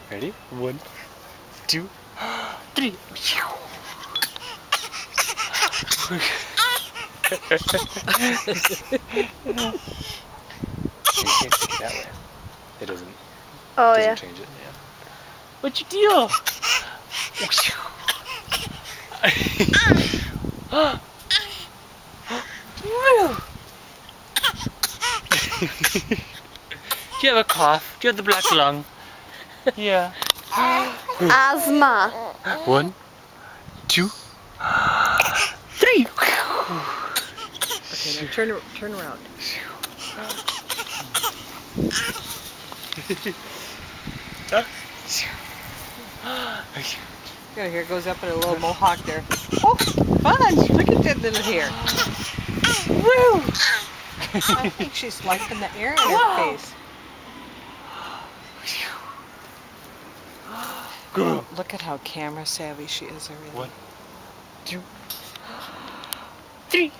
Ready? 1, 2, 3. You can't take it that way. It doesn't. Oh Doesn't yeah. change it. Yeah. What's your deal? Do you have a cough? Do you have the black lung? Yeah. Asthma. 1, 2, 3. Okay, now turn around. Good, here it goes up in a little mohawk there. Oh, fun! Look at that little hair. Woo! I think she's liking the air in her face. Go. Look at how camera savvy she is already. 1, 2, 3.